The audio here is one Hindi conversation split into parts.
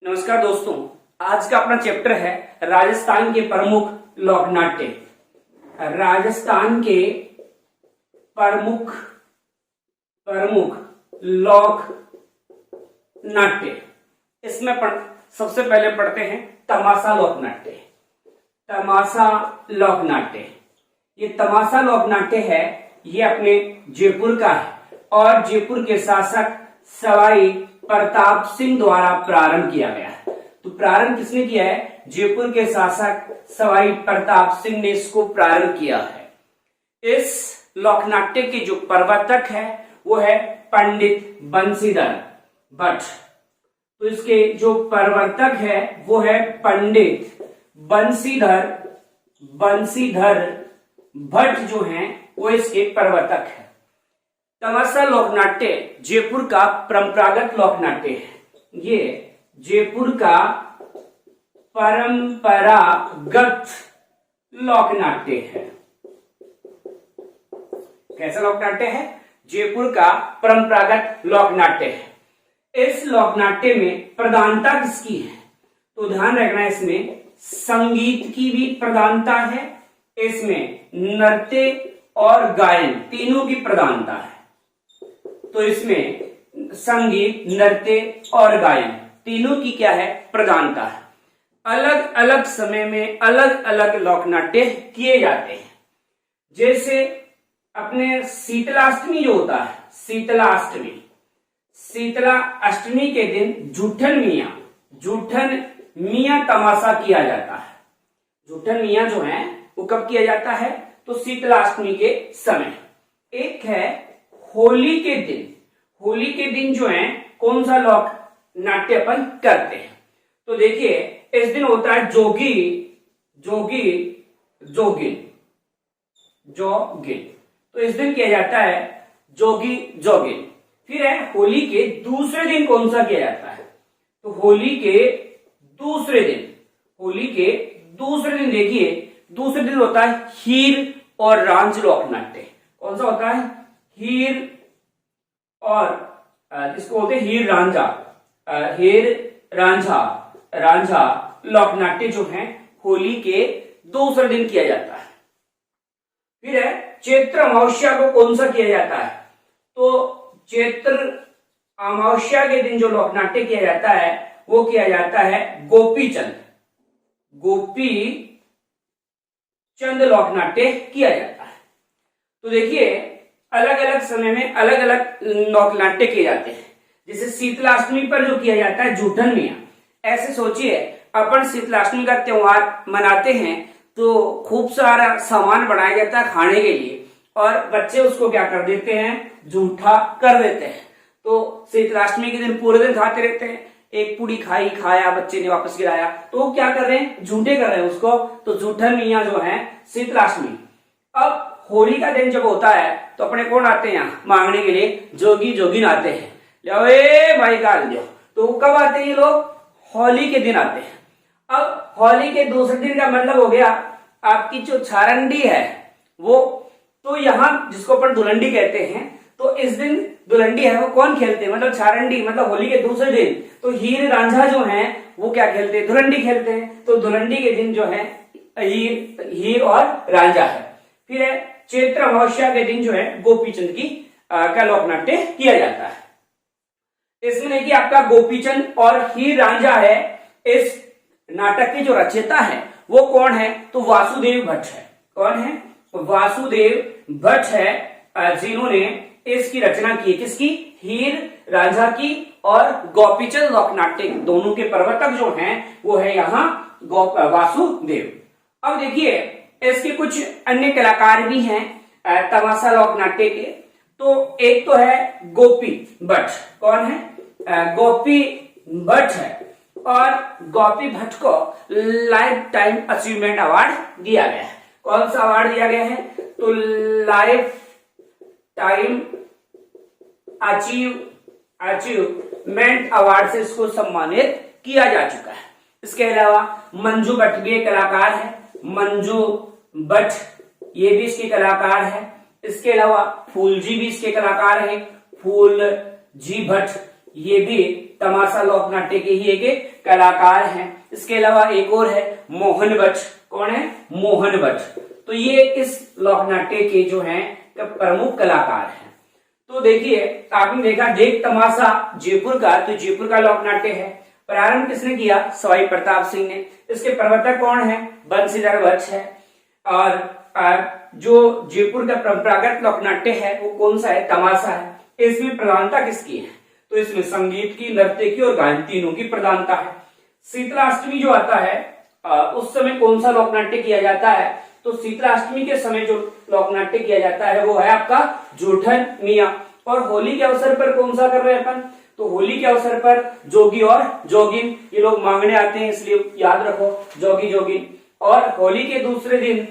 नमस्कार दोस्तों, आज का अपना चैप्टर है राजस्थान के प्रमुख लोक नाट्य। राजस्थान के प्रमुख लोक नाट्य। इसमें सबसे पहले पढ़ते हैं तमाशा लोक नाट्य। तमाशा लोक नाट्य, ये तमाशा लोक नाट्य है, ये अपने जयपुर का है और जयपुर के शासक सवाई प्रताप सिंह द्वारा प्रारंभ किया गया है। तो प्रारंभ किसने किया है? जयपुर के शासक सवाई प्रताप सिंह ने इसको प्रारंभ किया है। इस लोकनाट्य के जो प्रवर्तक है वो है पंडित बंशीधर भट्ट। तो इसके जो प्रवर्तक है वो है पंडित बंशीधर भट्ट जो हैं वो इसके प्रवर्तक है। तमाशा लोकनाट्य जयपुर का परंपरागत लोकनाट्य है। ये जयपुर का परंपरागत लोकनाट्य है। कैसा लोकनाट्य है? जयपुर का परंपरागत लोकनाट्य है। इस लोकनाट्य में प्रधानता किसकी है? तो ध्यान रखना, इसमें संगीत की भी प्रधानता है, इसमें नृत्य और गायन तीनों की प्रधानता है। तो इसमें संगीत, नृत्य और गायन तीनों की क्या है? प्रधानता है। अलग अलग समय में अलग अलग लोकनाट्य किए जाते हैं। जैसे अपने शीतलाष्टमी जो होता है, शीतला अष्टमी के दिन जूठन मियां तमाशा किया जाता है। जूठन मियां जो है वो कब किया जाता है? तो शीतलाष्टमी के समय। एक है होली के दिन जो है कौन सा लोक नाट्य अपन करते हैं? तो देखिए, इस दिन होता है जोगिन। तो इस दिन किया जाता है जोगिन। फिर है होली के दूसरे दिन कौन सा किया जाता है? तो होली के दूसरे दिन देखिए, दूसरे दिन होता है हीर और रांझ लोक नाट्य। कौन सा होता है? हीर और इसको बोलते हैं हीर रांझा लोकनाट्य जो है होली के दूसरे दिन किया जाता है। फिर है चैत्र अमावस्या को कौन सा किया जाता है? तो चैत्र अमावस्या के दिन जो लोकनाट्य किया जाता है वो किया जाता है गोपीचंद लोकनाट्य किया जाता है। तो देखिए, अलग अलग समय में अलग अलग लोकनाट्य किए जाते हैं। जैसे शीतलाष्टमी पर जो किया जाता है जूठन मियां। ऐसे सोचिए, अपन शीतलाष्टमी का त्योहार मनाते हैं तो खूब सारा सामान बनाया जाता है खाने के लिए, और बच्चे उसको क्या कर देते हैं? जूठा कर देते हैं। तो शीतलाष्टमी के दिन पूरे दिन खाते रहते हैं। एक पूड़ी खाया, बच्चे ने वापस गिराया, तो वो क्या कर रहे हैं? झूठे कर रहे हैं उसको। तो जूठन मियां जो है शीतलाष्टमी। अब होली का दिन जब होता है तो अपने कौन आते हैं यहाँ मांगने के लिए? जोगिन आते हैं। ले भाई गाल दो। तो कब आते हैं ये लोग? होली के दिन आते हैं। अब होली के दूसरे दिन का मतलब हो गया आपकी जो छारंडी है वो। तो यहाँ जिसको अपन धुलंडी कहते हैं, तो इस दिन धुलंडी है वो कौन खेलते हैं? मतलब छारंडी, मतलब होली के दूसरे दिन। तो हीर रांझा जो है वो क्या खेलते हैं? धुलंडी खेलते हैं। तो धुलंडी के दिन जो है हीर और रांझा है। फिर है चैत्र अमावस्या के दिन जो है गोपीचंद की का लोकनाट्य किया जाता है। इसमें देखिए, आपका गोपीचंद और हीर रांझा है। इस नाटक के जो रचयिता है वो कौन है? तो वासुदेव भट्ट है। कौन है? वासुदेव भट्ट है, जिन्होंने इसकी रचना की। किसकी? हीर रांझा की। और गोपीचंद लोकनाट्य दोनों के प्रवर्तक जो हैं वो है यहाँ वासुदेव। अब देखिए, इसके कुछ अन्य कलाकार भी हैं तमाशा लोकनाट्य के। तो एक तो है गोपी भट्ट। कौन है? गोपी भट्ट है। और गोपी भट्ट को लाइफ टाइम अचीवमेंट अवार्ड दिया गया है। कौन सा अवार्ड दिया गया है? तो लाइफ टाइम अचीवमेंट अवार्ड से इसको सम्मानित किया जा चुका है। इसके अलावा मंजू भट्ट भी एक कलाकार है। मंजू भट्ट ये भी इसके कलाकार है। इसके अलावा फूलजी भी इसके कलाकार है। फूलजी भट्ट ये भी तमाशा लोक नाट्य के ही एक कलाकार हैं। इसके अलावा एक और है मोहन भट्ट। कौन है? मोहन भट्ट। तो ये इस लोक नाट्य के जो हैं प्रमुख कलाकार हैं। तो देखिए आपने देखा देख तमाशा जयपुर का, तो जयपुर का लोक नाट्य है। प्रारंभ किसने किया? सवाई प्रताप सिंह ने। इसके प्रवर्तक कौन है? बंशीधर भट्ट है। और जो जयपुर का परंपरागत लोक नाट्य है वो कौन सा है? तमाशा है। इसमें प्रधानता किसकी है? तो इसमें संगीत की, नृत्य की और गायन तीनों की प्रधानता है। शीतलाष्टमी जो आता है उस समय कौन सा लोक नाट्य किया जाता है? तो शीतलाष्टमी के समय जो लोक नाट्य किया जाता है वो है आपका जूठन मियां। और होली के अवसर पर कौन सा कर रहे हैं अपन? तो होली के अवसर पर जोगी और जोगिन, ये लोग मांगने आते हैं, इसलिए याद रखो जोगी जोगिन। और होली के दूसरे दिन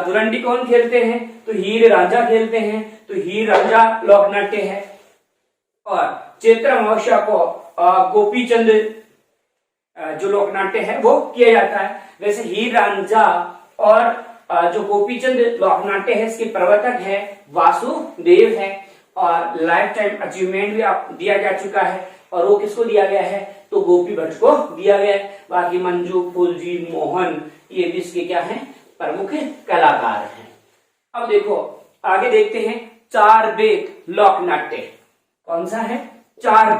धुरंडी कौन खेलते हैं? तो हीर रांझा खेलते हैं, तो हीर रांझा लोक नाट्य है। और चैत्र अमावस्या को गोपी चंद जो लोक नाट्य है वो किया जाता है। वैसे हीर रांझा और जो गोपी चंद लोक नाट्य है इसके प्रवर्तक है वासुदेव है। और लाइफ टाइम अचीवमेंट भी आप दिया जा चुका है, और वो किसको दिया गया है? तो गोपी भट्ट को दिया गया है। बाकी मंजू, फुलजी, मोहन ये भी इसके क्या है? प्रमुख कलाकार हैं। अब देखो आगे देखते हैं चार बेत लोक नाट्य। कौन सा है? चार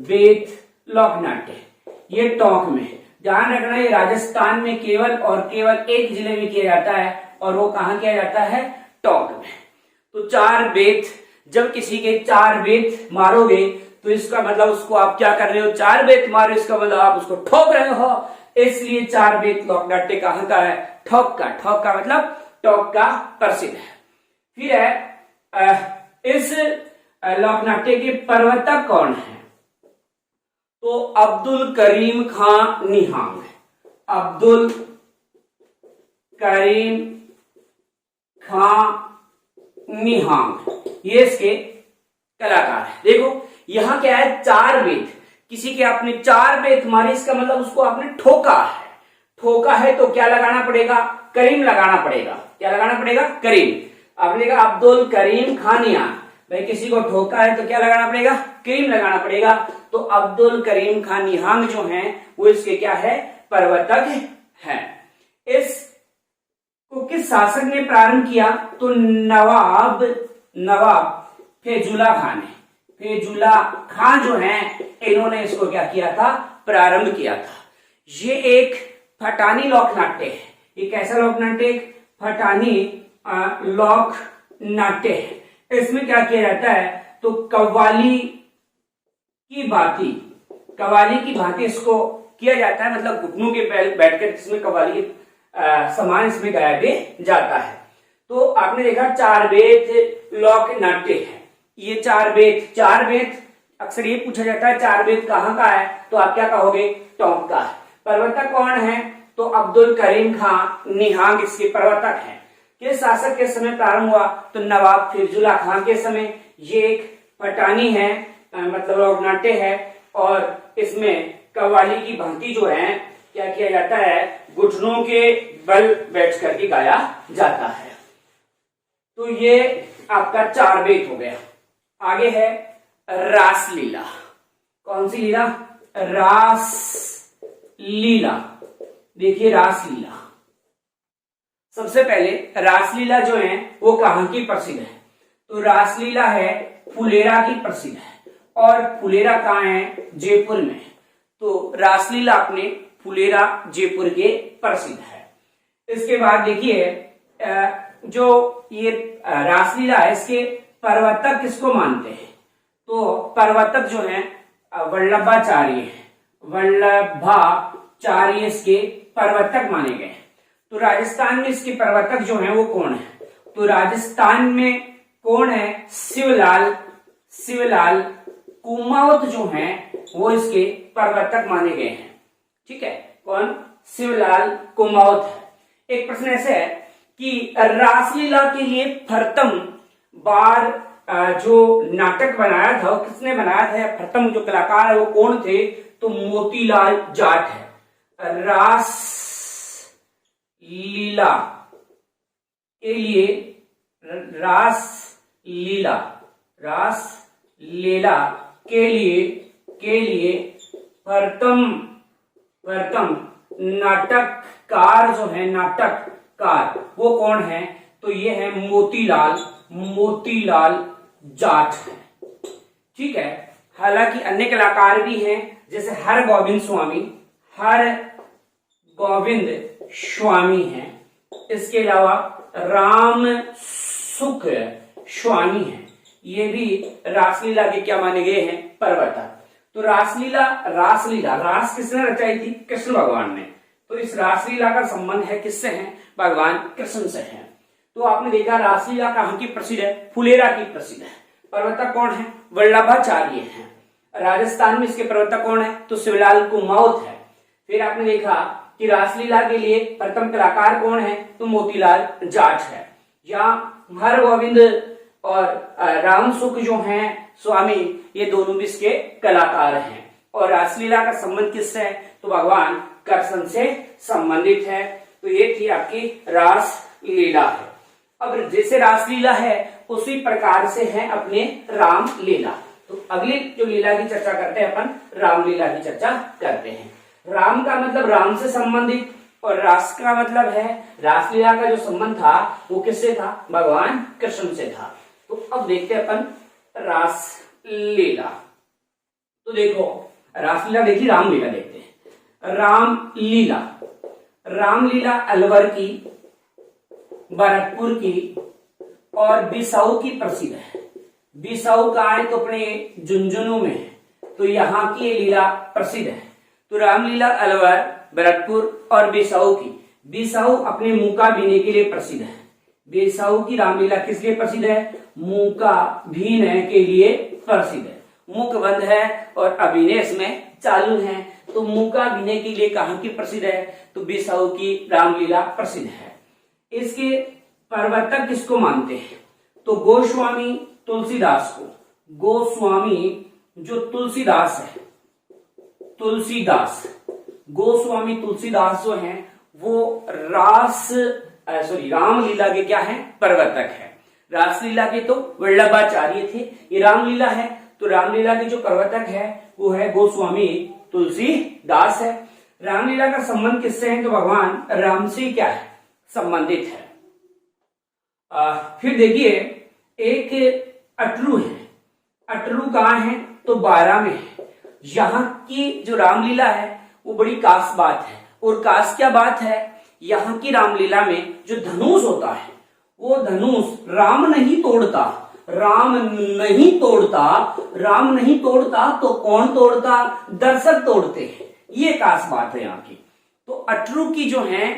बेत लोक नाट्य। ये टोंक में, ध्यान रखना ये राजस्थान में केवल और केवल एक जिले में किया जाता है, और वो कहाँ किया जाता है? टोंक में। तो चार बेत, जब किसी के चार बेत मारोगे तो इसका मतलब उसको आप क्या कर रहे हो? चार बेत मारो, इसका मतलब आप उसको ठोक रहे हो। इसलिए चार बेत लोक नाट्य कहाँ का है? ठोक का। ठोक का मतलब टोंक का प्रसिद्ध है। फिर है इस लोक नाट्य के प्रवर्तक कौन है? तो अब्दुल करीम खां निहांग। अब्दुल करीम खां निहांग ये इसके कलाकार है। देखो यहां क्या है? चार बेत, किसी के आपने चार बेत मारे, इसका मतलब उसको आपने ठोका है। ठोका है तो क्या लगाना पड़ेगा? करीम लगाना पड़ेगा। क्या लगाना पड़ेगा? करीम। आपने कहा अब्दुल करीम खानिया, भाई किसी को ठोका है तो क्या लगाना पड़ेगा? करीम लगाना पड़ेगा। तो अब्दुल करीम खान निहांग जो हैं वो इसके क्या है? प्रवर्तक हैं। इस को किस शासक ने प्रारंभ किया? तो नवाब फैजुल्ला खान है। फैजुल्ला खान जो हैं इन्होंने इसको क्या किया था? प्रारंभ किया था। ये एक फटानी लोक नाट्य है। ये कैसा लोक नाट्य? फटानी लोक नाट्य है। इसमें क्या किया जाता है? तो कव्वाली की भांति इसको किया जाता है, मतलब घुटनों के बैठकर इसमें कव्वाली समान इसमें गाया भी जाता है। तो आपने देखा चार बेत लोक नाट्य है। ये चार बेत अक्सर ये पूछा जाता है चार बेत कहाँ का है? तो आप क्या कहोगे? टोंक का है। प्रवर्तक कौन है? तो अब्दुल करीम खां निहांग इसके प्रवर्तक हैं। किस शासक के समय प्रारंभ हुआ? तो नवाब फैजुल्ला खान के समय। ये एक फटानी है, मतलब लोक नाट्य है, और इसमें कव्वाली की भांति जो है क्या किया जाता है? घुटनों के बल बैठ करके गाया जाता है। तो ये आपका चार बेत हो गया। आगे है रासलीला। कौन सी लीला? रासलीला। देखिए रासलीला, सबसे पहले रासलीला जो है वो कहाँ की प्रसिद्ध है? तो रासलीला है फुलेरा की प्रसिद्ध है, और फुलेरा कहाँ है? जयपुर में। तो रासलीला अपने फुलेरा जयपुर के प्रसिद्ध है। इसके बाद देखिए जो ये रासलीला है इसके प्रवर्तक किसको मानते हैं? तो प्रवर्तक जो है वल्लभाचार्य है। वल्लभाचार्य इसके प्रवर्तक माने गए। तो राजस्थान में इसके प्रवर्तक जो हैं वो कौन है? तो राजस्थान में कौन है? शिवलाल कुमावत जो हैं वो इसके प्रवर्तक माने गए हैं। ठीक है, कौन? शिवलाल कुमावत है। एक प्रश्न ऐसे है कि रासलीला के लिए प्रथम बार जो नाटक बनाया था वो किसने बनाया था? प्रथम जो कलाकार है वो कौन थे? तो मोतीलाल जाट है। रासलीला के लिए लीला के लिए प्रथम नाटककार जो है, नाटककार वो कौन है? तो ये है मोतीलाल जाट है। ठीक है। हालांकि अन्य कलाकार भी हैं, जैसे हरगोविंद स्वामी हैं। इसके अलावा राम सुख स्वामी हैं। ये भी रासलीला के क्या माने गए हैं? प्रवर्तक। तो रास किसने रचाई थी? कृष्ण भगवान ने। तो इस रासलीला का संबंध है किससे है? भगवान कृष्ण से है। तो आपने देखा रासलीला कहाँ की प्रसिद्ध है? फुलेरा की प्रसिद्ध है। प्रवर्तक कौन है? वल्लभाचार्य हैं। राजस्थान में इसके प्रवर्तक कौन है? तो शिवलाल कुमाऊत है। फिर आपने देखा कि रासलीला के लिए प्रथम कलाकार कौन है? तो मोतीलाल जाट है। यहाँ हरगोविंद और रामसुख जो हैं स्वामी, ये दोनों भी इसके कलाकार हैं। और रासलीला का संबंध किससे है? तो भगवान कृष्ण से संबंधित है। तो ये थी आपकी रासलीला है। अब जैसे रासलीला है उसी प्रकार से है अपने रामलीला। तो अगली जो लीला की चर्चा करते हैं अपन, रामलीला की चर्चा करते हैं। राम का मतलब राम से संबंधित, और रास का मतलब है, रासलीला का जो संबंध था वो किससे था? भगवान कृष्ण से था। तो अब देखते हैं अपन रासलीला। तो देखो रासलीला देखी, रामलीला देखते हैं। रामलीला अलवर की, भरतपुर की और बिसाऊ की प्रसिद्ध है। बिसाऊ का है तो अपने झुंझुनू में है, तो यहाँ की ये लीला प्रसिद्ध है। तो रामलीला अलवर, भरतपुर और बिसाऊ की। बिसाऊ अपने मूका बीने के लिए प्रसिद्ध है। बिसाऊ की रामलीला किस लिए प्रसिद्ध है? मूका भीने के लिए प्रसिद्ध है। मुख बंद है और अभिनय इसमें चालू है। तो मूका भीने के लिए कहाँ की प्रसिद्ध है? तो बिसाऊ की रामलीला प्रसिद्ध है। इसके प्रवर्तक किसको मानते हैं? तो गोस्वामी तुलसीदास को। गोस्वामी जो तुलसीदास है, गोस्वामी तुलसीदास जो हैं वो रामलीला के क्या है? प्रवर्तक है। रासलीला के तो वल्लभाचार्य थे। ये रामलीला है तो रामलीला के जो प्रवर्तक है वो है गोस्वामी तुलसीदास है। रामलीला का संबंध किससे है? तो भगवान राम से क्या है? संबंधित है। फिर देखिए एक अटरू है। अटरू कहाँ है? तो बारा में है। यहाँ की जो रामलीला है वो बड़ी खास बात है। और खास क्या बात है? यहाँ की रामलीला में जो धनुष होता है वो धनुष राम नहीं तोड़ता तो कौन तोड़ता? दर्शक तोड़ते हैं। ये खास बात है यहाँ की। तो अटरू की जो है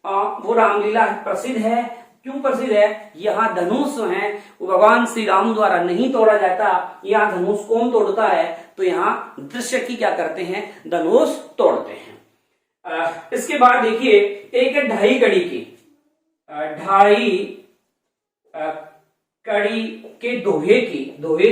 वो रामलीला प्रसिद्ध है। क्यों प्रसिद्ध है? यहाँ धनुष जो है वो भगवान श्री राम द्वारा नहीं तोड़ा जाता। यहाँ धनुष कौन तोड़ता है? तो यहाँ दृश्य की क्या करते हैं? धनुष तोड़ते हैं। इसके बाद देखिए एक है ढाई कड़ी की। ढाई कड़ी के दोहे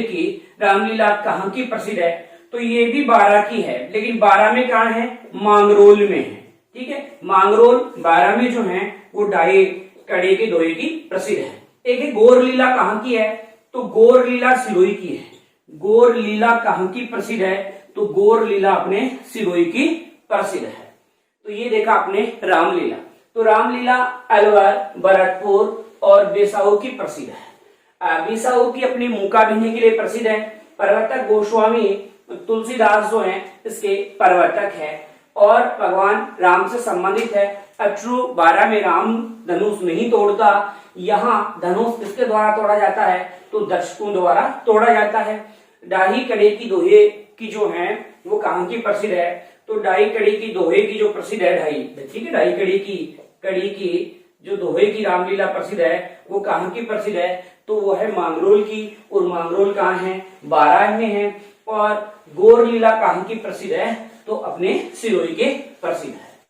की रामलीला कहाँ की प्रसिद्ध है? तो ये भी बारा की है, लेकिन बारा में कहाँ है? मांगरोल में है। ठीक है, मांगरोल बारा में जो है वो ढाई कड़ी के दोहे की प्रसिद्ध है। एक है गौर लीला कहाँ की है? तो गौर लीला सिरोही की है। गौर लीला कहाँ की प्रसिद्ध है? तो गौर लीला अपने सिरोही की प्रसिद्ध है। तो ये देखा आपने रामलीला। तो रामलीला अलवर, भरतपुर और बिसाऊ की प्रसिद्ध है। बिसाऊ की अपनी मूका बीने के लिए प्रसिद्ध है। प्रवर्तक गोस्वामी तुलसीदास जो है इसके प्रवर्तक है और भगवान राम से संबंधित है। अटरू बारा में राम धनुष नहीं तोड़ता। यहाँ धनुष किसके द्वारा तोड़ा जाता है? तो दर्शकों द्वारा तोड़ा जाता है। ढाई कड़ी की दोहे की जो है वो कहाँ की प्रसिद्ध है? तो ढाई कड़ी की दोहे की जो प्रसिद्ध है ढाई, ठीक है, ढाई कड़ी की जो दोहे की रामलीला प्रसिद्ध है वो कहाँ की प्रसिद्ध है? तो वो है मांगरोल की। और मांगरोल कहाँ है? बाराह में है। और गौर लीला कहाँ की प्रसिद्ध है? तो अपने सिरोही के प्रसिद्ध है।